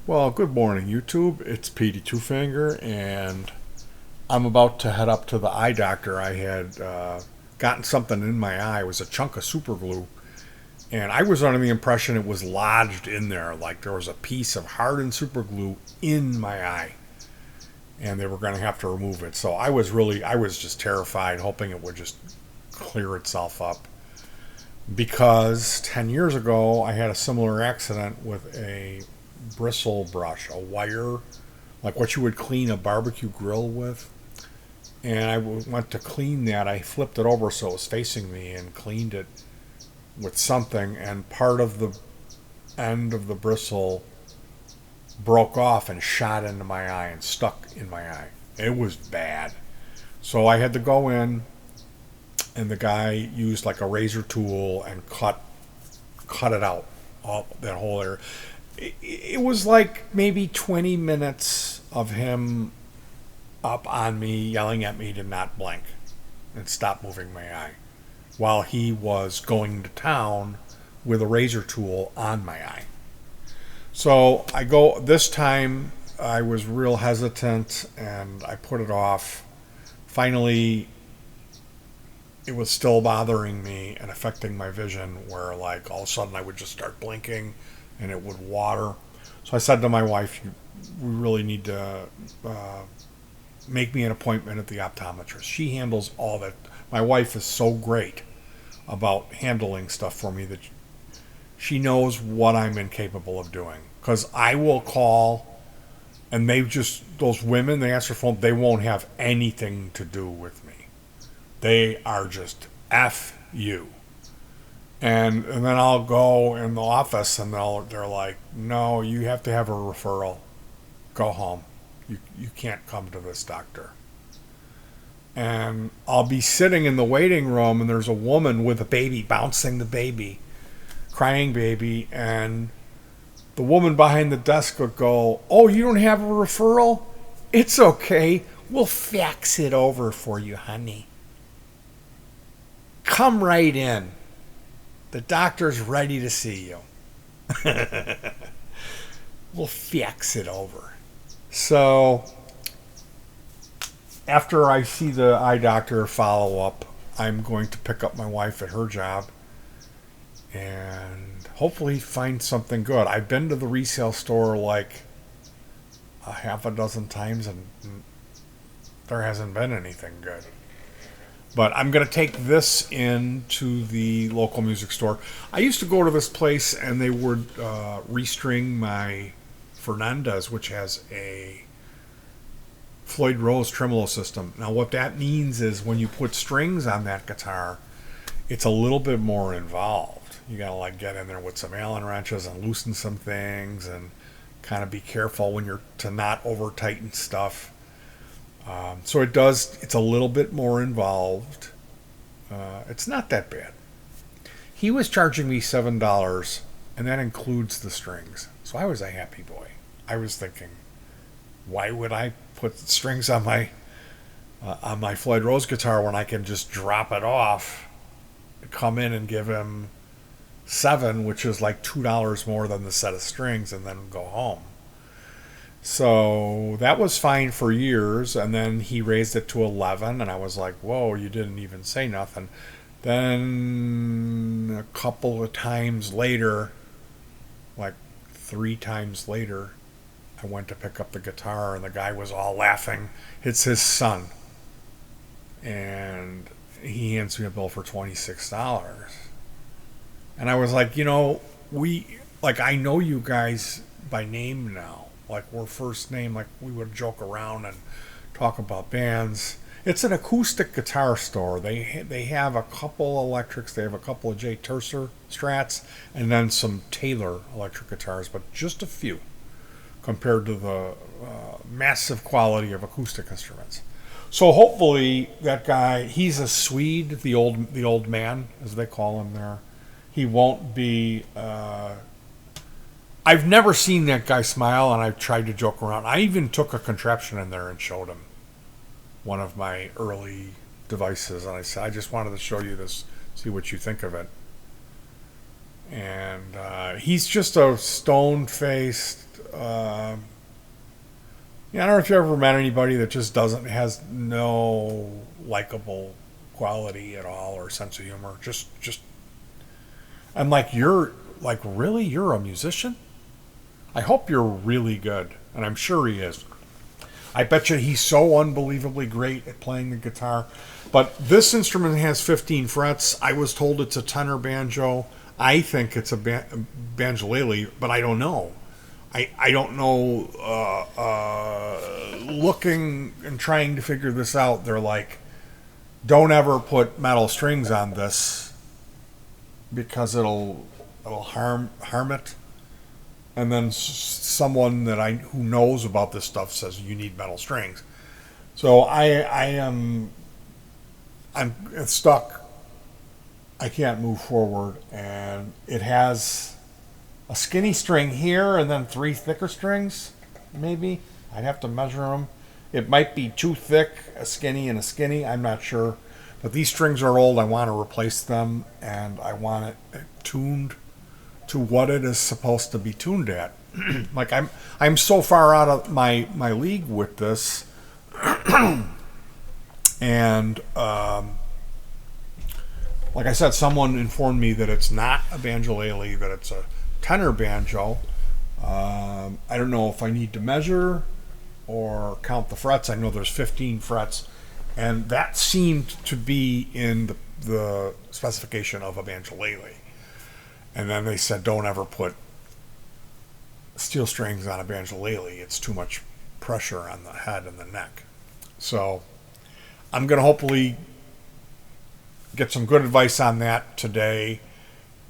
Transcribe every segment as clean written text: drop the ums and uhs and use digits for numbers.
Well, good morning, YouTube. It's Petey Two Finger, and I'm about to head up to the eye doctor. I had gotten something in my eye. It was a chunk of super glue, and I was under the impression it was lodged in there, like there was a piece of hardened super glue in my eye, and they were going to have to remove it. So I was just terrified, hoping it would just clear itself up. Because 10 years ago, I had a similar accident with a bristle brush, a wire, like what you would clean a barbecue grill with. And went to clean that. I flipped it over so it was facing me and cleaned it with something, and part of the end of the bristle broke off and shot into my eye and stuck in my eye. It was bad. So I had to go in, and the guy used like a razor tool and cut it out, all that whole area. It was like maybe 20 minutes of him up on me, yelling at me to not blink and stop moving my eye, while he was going to town with a razor tool on my eye. So I go, this time I was real hesitant and I put it off. Finally, it was still bothering me and affecting my vision, where like all of a sudden I would just start blinking and it would water. So I said to my wife, we really need to make me an appointment at the optometrist. She handles all that. My wife is so great about handling stuff for me that she knows what I'm incapable of doing. Because I will call, and those women, they answer phone, they won't have anything to do with me. They are just F you. And then I'll go in the office and they're like, no, you have to have a referral. Go home. You can't come to this doctor. And I'll be sitting in the waiting room, and there's a woman with a baby, bouncing the baby, crying baby, and the woman behind the desk would go, oh, you don't have a referral? It's okay. We'll fax it over for you, honey. Come right in. The doctor's ready to see you. We'll fax it over. So after I see the eye doctor follow up, I'm going to pick up my wife at her job and hopefully find something good. I've been to the resale store like a half a dozen times, and there hasn't been anything good. But I'm going to take this into the local music store. I used to go to this place and they would restring my Fernandez, which has a Floyd Rose tremolo system. Now, what that means is when you put strings on that guitar, it's a little bit more involved. You got to like get in there with some Allen wrenches and loosen some things and kind of be careful when you're to not over tighten stuff. So it's a little bit more involved. It's not that bad. He was charging me $7, and that includes the strings. So I was a happy boy. I was thinking, why would I put strings on my Floyd Rose guitar when I can just drop it off, come in and give him $7, which is like $2 more than the set of strings, and then go home. So that was fine for years, and then he raised it to 11, and I was like, whoa, you didn't even say nothing. Then a couple of times later, like 3 times later, I went to pick up the guitar, and the guy was all laughing. It's his son. And he hands me a bill for $26. And I was like, I know you guys by name now. Like, we're first name, like we would joke around and talk about bands. It's an acoustic guitar store. They have a couple electrics. They have a couple of J. Tercer Strats, and then some Taylor electric guitars, but just a few compared to the massive quality of acoustic instruments. So hopefully that guy, he's a Swede, the old man, as they call him there. He won't be. I've never seen that guy smile, and I've tried to joke around. I even took a contraption in there and showed him one of my early devices, and I said, I just wanted to show you this, see what you think of it. And he's just a stone-faced, Yeah, I don't know if you ever met anybody that just has no likable quality at all or sense of humor. I'm like, you're like, really? You're a musician? I hope you're really good. And I'm sure he is. I bet you he's so unbelievably great at playing the guitar. But this instrument has 15 frets. I was told it's a tenor banjo. I think it's a banjolele, but I don't know. I don't know. Looking and trying to figure this out, they're like, don't ever put metal strings on this because it'll harm it. And then someone who knows about this stuff says you need metal strings. So I'm stuck. I can't move forward, and it has a skinny string here and then 3 thicker strings, maybe. I'd have to measure them. It might be too thick, a skinny and a skinny. I'm not sure. But these strings are old. I want to replace them, and I want it tuned to what it is supposed to be tuned at. Like I'm so far out of my league with this, and like I said, someone informed me that it's not a banjolele, that it's a tenor banjo. I don't know if I need to measure or count the frets. I know there's 15 frets, and that seemed to be in the specification of a banjolele. And then they said, don't ever put steel strings on a banjolele. It's too much pressure on the head and the neck. So I'm going to hopefully get some good advice on that today.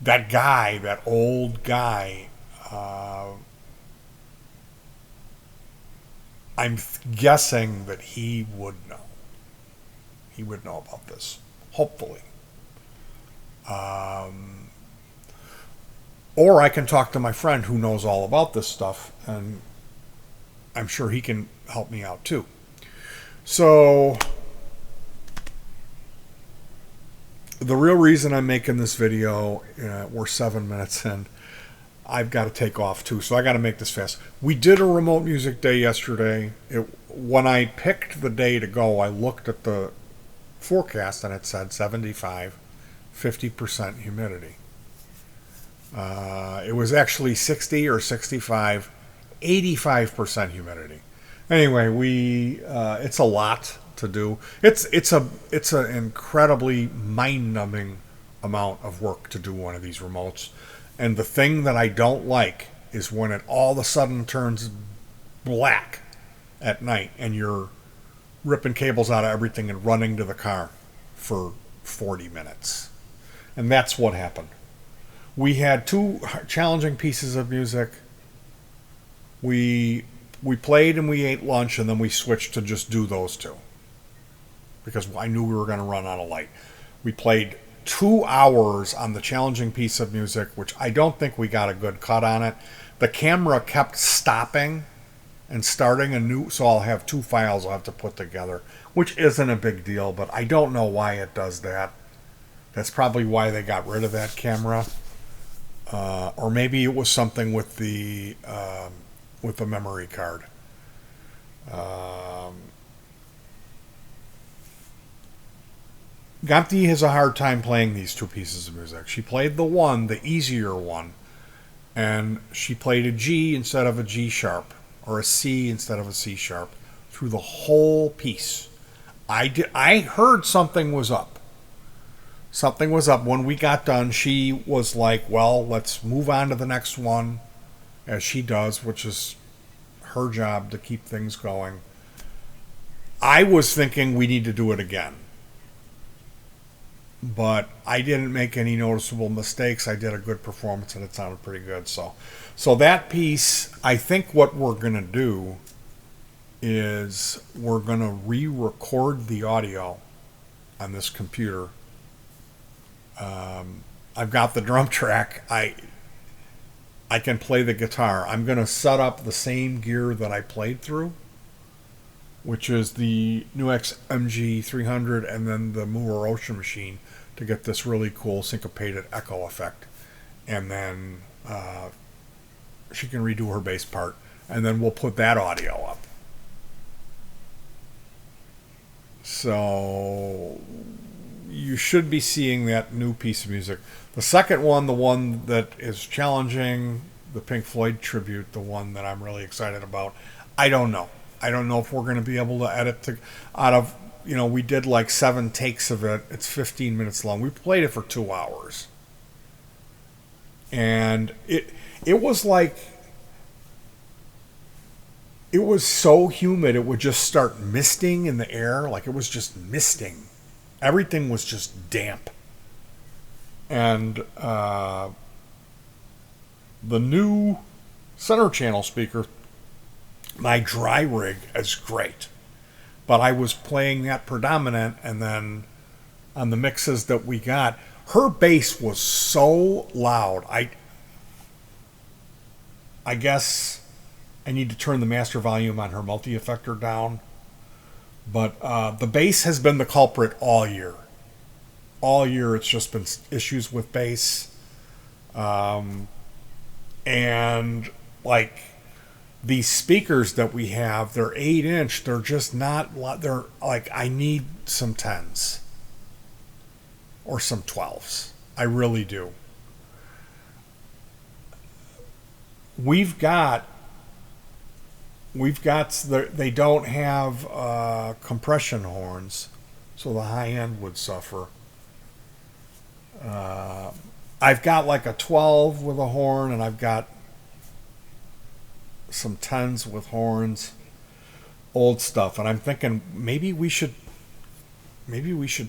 That old guy, I'm guessing that he would know. He would know about this, hopefully. Or I can talk to my friend who knows all about this stuff, and I'm sure he can help me out too. So the real reason I'm making this video, we're 7 minutes in. I've got to take off too, so I got to make this fast. We did a remote music day yesterday. When I picked the day to go, I looked at the forecast and it said 75, 50% humidity. It was actually 60 or 65, 85% humidity. Anyway, it's a lot to do. It's an incredibly mind-numbing amount of work to do one of these remotes. And the thing that I don't like is when it all of a sudden turns black at night and you're ripping cables out of everything and running to the car for 40 minutes. And that's what happened. We had 2 challenging pieces of music. We played and we ate lunch, and then we switched to just do those 2 because I knew we were going to run out of light. We played 2 hours on the challenging piece of music, which I don't think we got a good cut on it. The camera kept stopping and starting anew, so I'll have 2 files I'll have to put together, which isn't a big deal, but I don't know why it does that. That's probably why they got rid of that camera. Or maybe it was something with the memory card. Gopti has a hard time playing these 2 pieces of music. She played the easier one, and she played a G instead of a G sharp, or a C instead of a C sharp, through the whole piece. I heard something was up. Something was up. When we got done, she was like, well, let's move on to the next one, as she does, which is her job to keep things going. I was thinking we need to do it again. But I didn't make any noticeable mistakes. I did a good performance, and it sounded pretty good. So that piece, I think what we're going to do is we're going to re-record the audio on this computer. I've got the drum track. I can play the guitar. I'm going to set up the same gear that I played through, which is the Nuix MG300 and then the Moore Ocean Machine, to get this really cool syncopated echo effect. And then she can redo her bass part. and then we'll put that audio up. So you should be seeing that new piece of music. The second one, the one that is challenging, the Pink Floyd tribute, the one that I'm really excited about, I don't know. I don't know if we're going to be able to edit out of, we did like 7 takes of it. It's 15 minutes long. We played it for 2 hours. And it was like, it was so humid it would just start misting in the air. Like it was just misting. Everything was just damp. And the new center channel speaker, my dry rig, is great. But I was playing that predominant, and then on the mixes that we got, her bass was so loud. I guess I need to turn the master volume on her multi-effector down. But the bass has been the culprit all year. All year it's just been issues with bass. And like these speakers that we have, they're 8-inch. They're just not, they're like, I need some 10s or some 12s. I really do. We've got, they don't have compression horns, so the high end would suffer. I've got like a 12 with a horn, and I've got some 10s with horns, old stuff, and I'm thinking maybe we should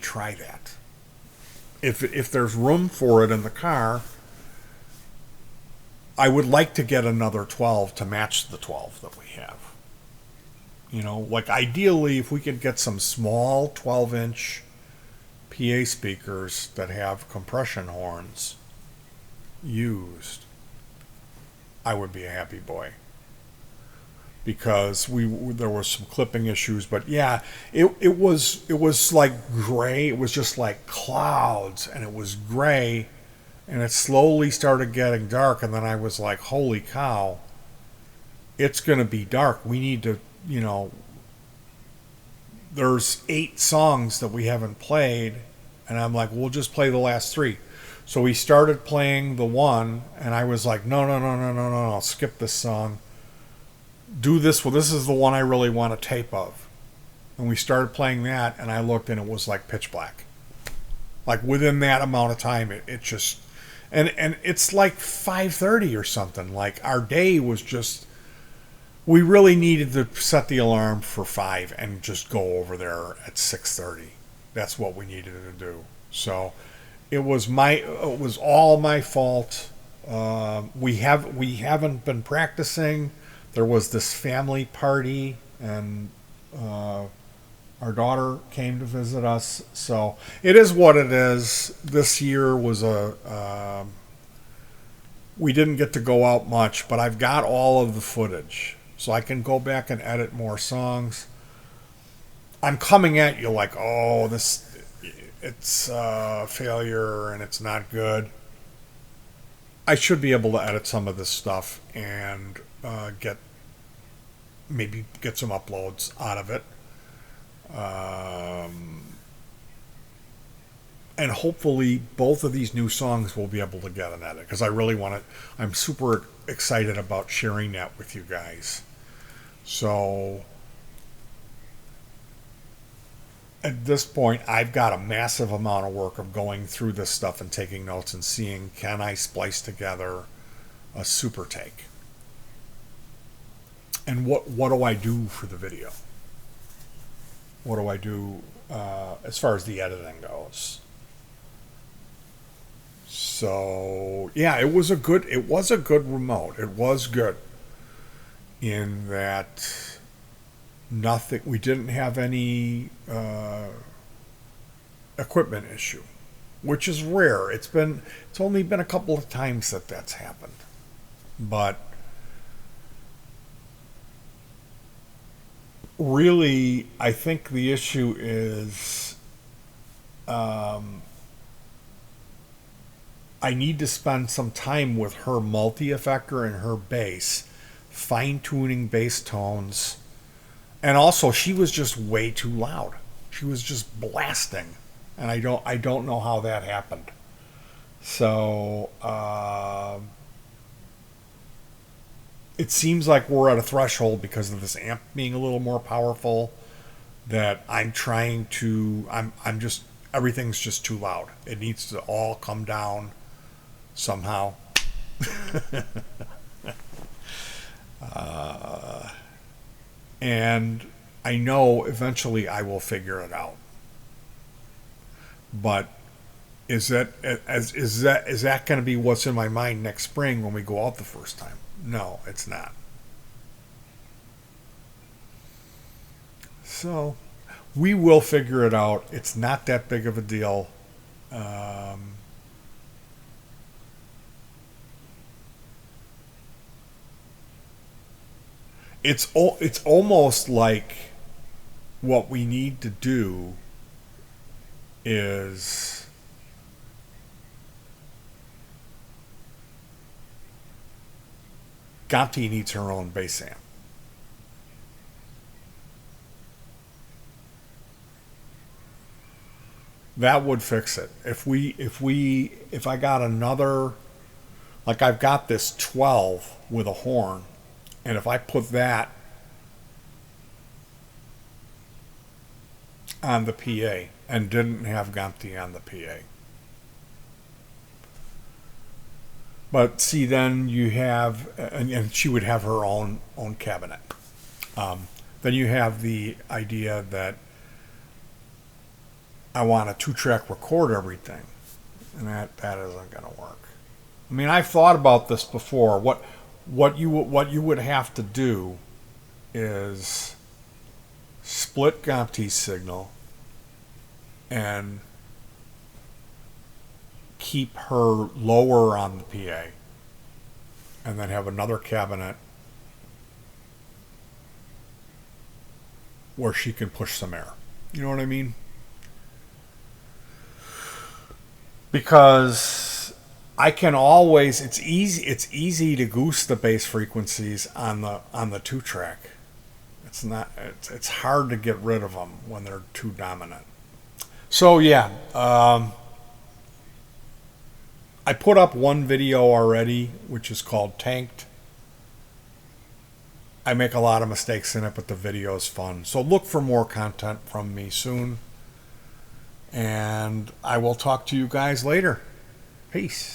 try that. If there's room for it in the car, I would like to get another 12 to match the 12 that we have. Like ideally, if we could get some small 12-inch PA speakers that have compression horns used, I would be a happy boy. Because there were some clipping issues, but yeah, it was like gray. It was just like clouds, and it was gray, and it slowly started getting dark, and then I was like, holy cow, it's gonna be dark. We need to, there's 8 songs that we haven't played, and I'm like, we'll just play the last 3. So we started playing the one, and I was like, no, skip this song. Do this. Well, this is the one I really want a tape of. And we started playing that, and I looked, and it was like pitch black. Like within that amount of time, it just, and it's like 5:30 or something. Like our day was just, we really needed to set the alarm for 5 and just go over there at 6:30. That's what we needed to do. So it was all my fault. We haven't been practicing. There was this family party, and our daughter came to visit us. So it is what it is. This year was we didn't get to go out much, but I've got all of the footage, so I can go back and edit more songs. I'm coming at you like, oh, it's a failure and it's not good. I should be able to edit some of this stuff and get some uploads out of it, and hopefully both of these new songs will be able to get an edit, because I really want to. I'm super excited about sharing that with you guys. So at this point, I've got a massive amount of work of going through this stuff and taking notes and seeing, can I splice together a super take? And what do I do for the video? What do I do as far as the editing goes? So yeah, it was a good remote. It was good in that we didn't have any equipment issue, which is rare. It's only been a couple of times that's happened, but really, I think the issue is I need to spend some time with her multi-effector and her bass fine tuning bass tones. And also, she was just way too loud. She was just blasting, and I don't know how that happened. So it seems like we're at a threshold because of this amp being a little more powerful. That I'm just everything's just too loud. It needs to all come down somehow. And I know eventually I will figure it out. But is that going to be what's in my mind next spring when we go out the first time? No, it's not. So we will figure it out. It's not that big of a deal. Um, it's almost like what we need to do is Gonti needs her own bass amp. That would fix it. If I got another, like I've got this 12 with a horn, and if I put that on the PA and didn't have Gonti on the PA. But see, then you have, and she would have her own cabinet. Then you have the idea that I want a 2-track record everything, and that isn't going to work. I mean, I've thought about this before. What you would have to do is split Gonti's signal and keep her lower on the PA, and then have another cabinet where she can push some air. You know what I mean? Because I can always it's easy to goose the bass frequencies on the 2-track. It's hard to get rid of them when they're too dominant. So yeah, I put up one video already, which is called Tanked. I make a lot of mistakes in it, but the video is fun. So look for more content from me soon. And I will talk to you guys later. Peace.